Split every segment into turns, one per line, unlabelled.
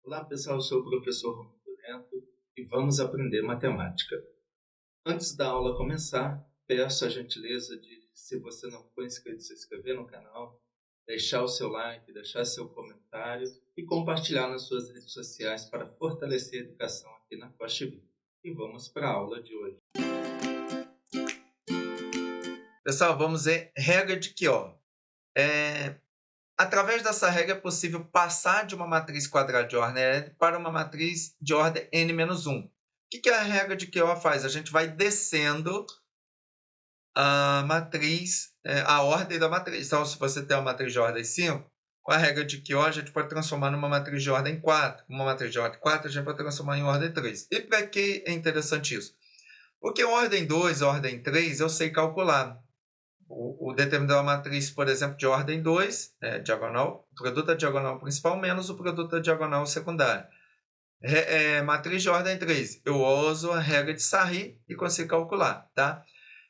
Olá pessoal, eu sou o professor Romulo Neto e vamos aprender matemática. Antes da aula começar, peço a gentileza de, se você não for inscrito, se inscrever no canal, deixar o seu like, deixar seu comentário e compartilhar nas suas redes sociais para fortalecer a educação aqui na Costa Rica. E vamos para a aula de hoje. Pessoal, vamos ver regra de Kio. Através dessa regra é possível passar de uma matriz quadrada de ordem n para uma matriz de ordem n-1. O que a regra de Kio faz? A gente vai descendo a matriz, a ordem da matriz. Então, se você tem uma matriz de ordem 5, com a regra de Kio, a gente pode transformar numa matriz de ordem 4. Uma matriz de ordem 4, a gente pode transformar em ordem 3. E para que é interessante isso? Porque ordem 2, ordem 3, eu sei calcular. O determinador da matriz, por exemplo, de ordem 2, diagonal, o produto da diagonal principal menos o produto da diagonal secundária. Matriz de ordem 3, eu uso a regra de Sarri e consigo calcular, tá?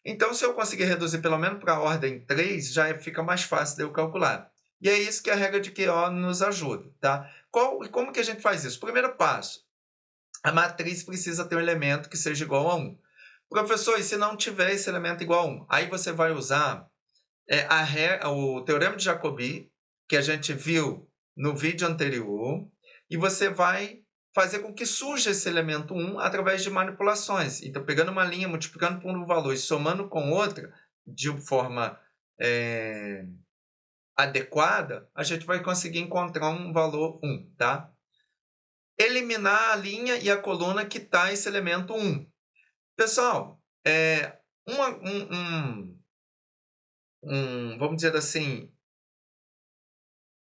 Então, se eu conseguir reduzir pelo menos para a ordem 3, já fica mais fácil de eu calcular. E é isso que a regra de Kio nos ajuda, tá? Como que a gente faz isso? Primeiro passo, a matriz precisa ter um elemento que seja igual a 1. Professor, e se não tiver esse elemento igual a 1? Aí você vai usar o teorema de Jacobi, que a gente viu no vídeo anterior, e você vai fazer com que surja esse elemento 1 através de manipulações. Então, pegando uma linha, multiplicando por um valor e somando com outra, de forma adequada, a gente vai conseguir encontrar um valor 1, tá? Eliminar a linha e a coluna que está esse elemento 1. Pessoal, vamos dizer assim,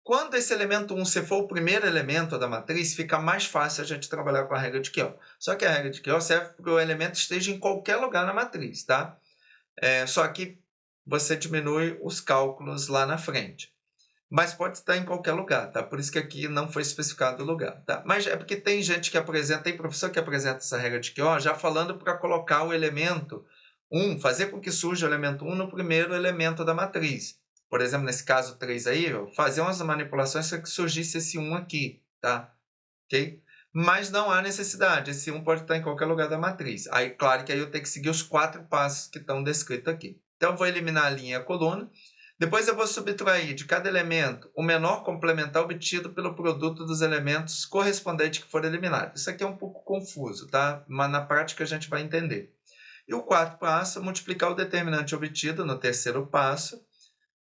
quando esse elemento 1 se for o primeiro elemento da matriz, fica mais fácil a gente trabalhar com a regra de Kio. Só que a regra de Kio serve para que o elemento esteja em qualquer lugar na matriz, tá? Só que você diminui os cálculos lá na frente. Mas pode estar em qualquer lugar, tá? Por isso que aqui não foi especificado o lugar, tá? Mas é porque tem gente que apresenta, tem professor que apresenta essa regra de Kio já falando para colocar o elemento 1, fazer com que surja o elemento 1 no primeiro elemento da matriz. Por exemplo, nesse caso 3 aí, fazer umas manipulações para que surgisse esse 1 aqui, tá? Ok? Mas não há necessidade, esse 1 pode estar em qualquer lugar da matriz. Aí, claro que aí eu tenho que seguir os 4 passos que estão descritos aqui. Então, eu vou eliminar a linha e a coluna. Depois eu vou subtrair de cada elemento o menor complementar obtido pelo produto dos elementos correspondentes que foram eliminados. Isso aqui é um pouco confuso, tá? Mas na prática a gente vai entender. E o quarto passo é multiplicar o determinante obtido no terceiro passo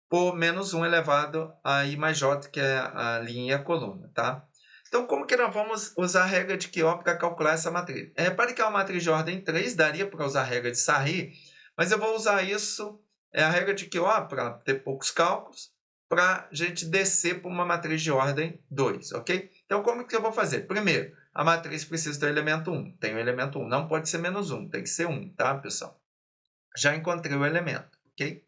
por menos 1 elevado a I mais J, que é a linha e a coluna, tá? Então, como que nós vamos usar a regra de Kio para calcular essa matriz? Repare que é uma matriz de ordem 3, daria para usar a regra de Sarri, mas eu vou usar isso, a regra de Kio para ter poucos cálculos, para a gente descer para uma matriz de ordem 2, ok? Então, como que eu vou fazer? Primeiro, a matriz precisa ter o elemento 1. Tem o elemento 1, não pode ser menos 1, tem que ser 1, tá, pessoal? Já encontrei o elemento, ok?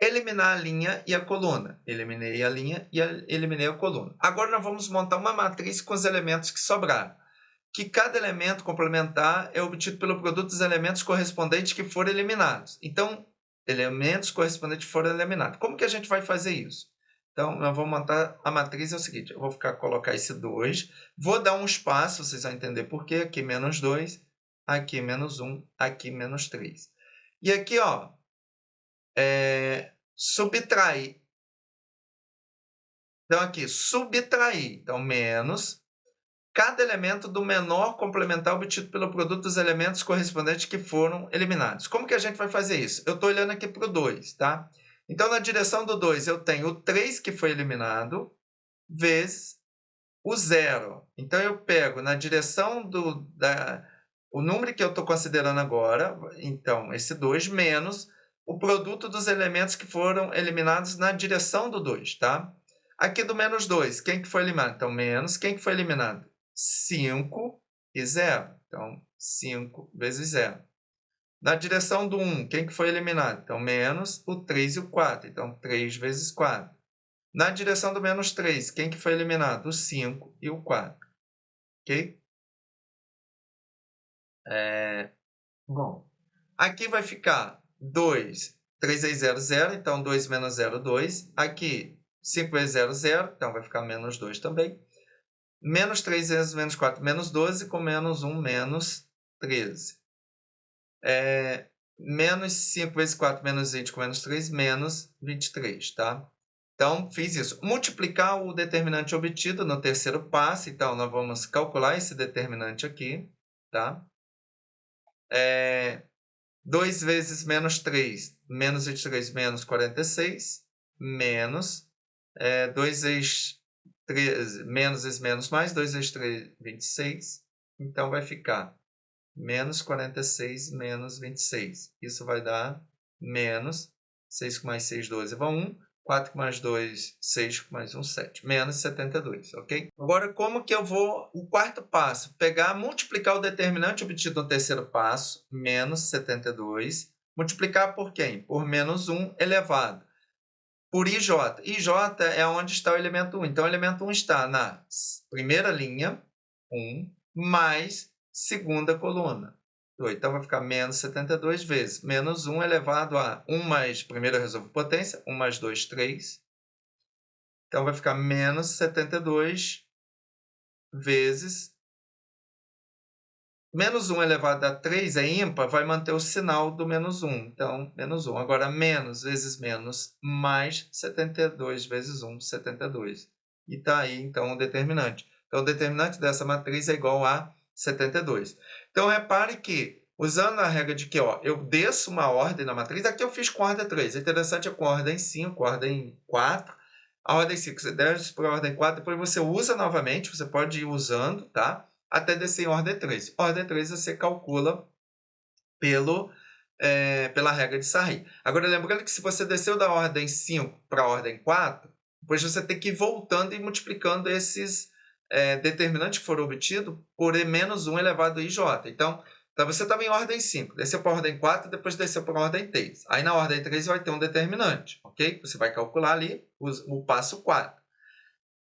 Eliminar a linha e a coluna. Eliminei a linha e eliminei a coluna. Agora nós vamos montar uma matriz com os elementos que sobraram. Que cada elemento complementar é obtido pelo produto dos elementos correspondentes que foram eliminados. Então, elementos correspondentes foram eliminados. Como que a gente vai fazer isso? Então, nós vamos montar a matriz, é o seguinte, eu vou colocar esse 2, vou dar um espaço, vocês vão entender por quê, aqui menos 2, aqui menos 1, aqui menos 3. E aqui, ó, subtrair. Então, aqui, subtrair. Então, menos cada elemento do menor complementar obtido pelo produto dos elementos correspondentes que foram eliminados. Como que a gente vai fazer isso? Eu estou olhando aqui para o 2, tá? Então, na direção do 2, eu tenho o 3 que foi eliminado, vezes o 0. Então, eu pego na direção o número que eu estou considerando agora, então, esse 2, menos o produto dos elementos que foram eliminados na direção do 2, tá? Aqui do menos 2, quem que foi eliminado? Então, menos, quem que foi eliminado? 5 e 0. Então, 5 vezes 0. Na direção do 1, quem que foi eliminado? Então, menos o 3 e o 4. Então, 3 vezes 4. Na direção do menos 3, quem que foi eliminado? O 5 e o 4. Ok? Bom, aqui vai ficar 2, 3 vezes 0, 0. Então, 2 menos 0, 2. Aqui, 5 vezes 0, 0. Então, vai ficar menos 2 também. Menos 3 vezes menos 4, menos 12, com menos 1, menos 13. Menos 5 vezes 4, menos 20, com menos 3, menos 23, tá? Então, fiz isso. Multiplicar o determinante obtido no terceiro passo. Então, nós vamos calcular esse determinante aqui, tá? 2 vezes menos 3, menos 23, menos 46, menos 2 vezes 13, menos esse menos mais, 2 vezes 3, 26. Então, vai ficar menos 46, menos 26. Isso vai dar menos 6 com mais 6, 12, vai 1. 4 com mais 2, 6 com mais 1, 7. Menos 72, ok? Agora, como que eu vou... O quarto passo, pegar, multiplicar o determinante obtido no terceiro passo, menos 72. Multiplicar por quem? Por menos 1 elevado. Por IJ. IJ é onde está o elemento 1. Então, o elemento 1 está na primeira linha, 1, mais segunda coluna. Então, vai ficar menos 72 vezes menos 1 elevado a 1 mais, primeiro eu resolvo potência, 1 mais 2, 3. Então, vai ficar menos 72 vezes... Menos 1 elevado a 3 é ímpar, vai manter o sinal do menos 1. Então, menos 1. Agora, menos vezes menos, mais 72 vezes 1, 72. E está aí, então, o determinante. Então, o determinante dessa matriz é igual a 72. Então, repare que, usando a regra de que eu desço uma ordem na matriz, aqui eu fiz com ordem 3. O interessante é com ordem 5, ordem 4. A ordem 5 você desce para a ordem 4, depois você usa novamente, você pode ir usando, tá? Até descer em ordem 3. Ordem 3 você calcula pela regra de Sarri. Agora, lembrando que se você desceu da ordem 5 para a ordem 4, depois você tem que ir voltando e multiplicando esses determinantes que foram obtidos por menos 1 elevado a IJ. Então você estava em ordem 5, desceu para a ordem 4, depois desceu para a ordem 3. Aí na ordem 3 vai ter um determinante, ok? Você vai calcular ali o passo 4.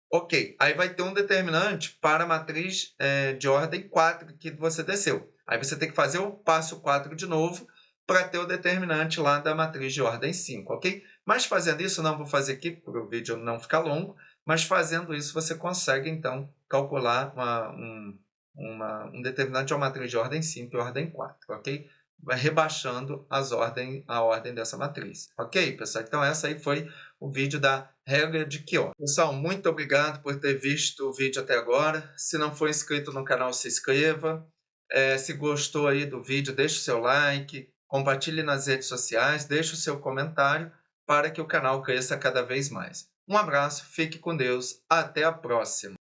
Ok, aí vai ter um determinante para a matriz de ordem 4 que você desceu. Aí você tem que fazer o passo 4 de novo para ter o determinante lá da matriz de ordem 5, ok? Mas fazendo isso, não vou fazer aqui para o vídeo não ficar longo, mas fazendo isso você consegue, então, calcular um determinante de uma matriz de ordem 5 e ordem 4, ok? Vai rebaixando a ordem dessa matriz. Ok, pessoal? Então, essa aí foi o vídeo da regra de Kioto. Pessoal, muito obrigado por ter visto o vídeo até agora. Se não for inscrito no canal, se inscreva. Se gostou aí do vídeo, deixe o seu like, compartilhe nas redes sociais, deixe o seu comentário para que o canal cresça cada vez mais. Um abraço, fique com Deus, até a próxima!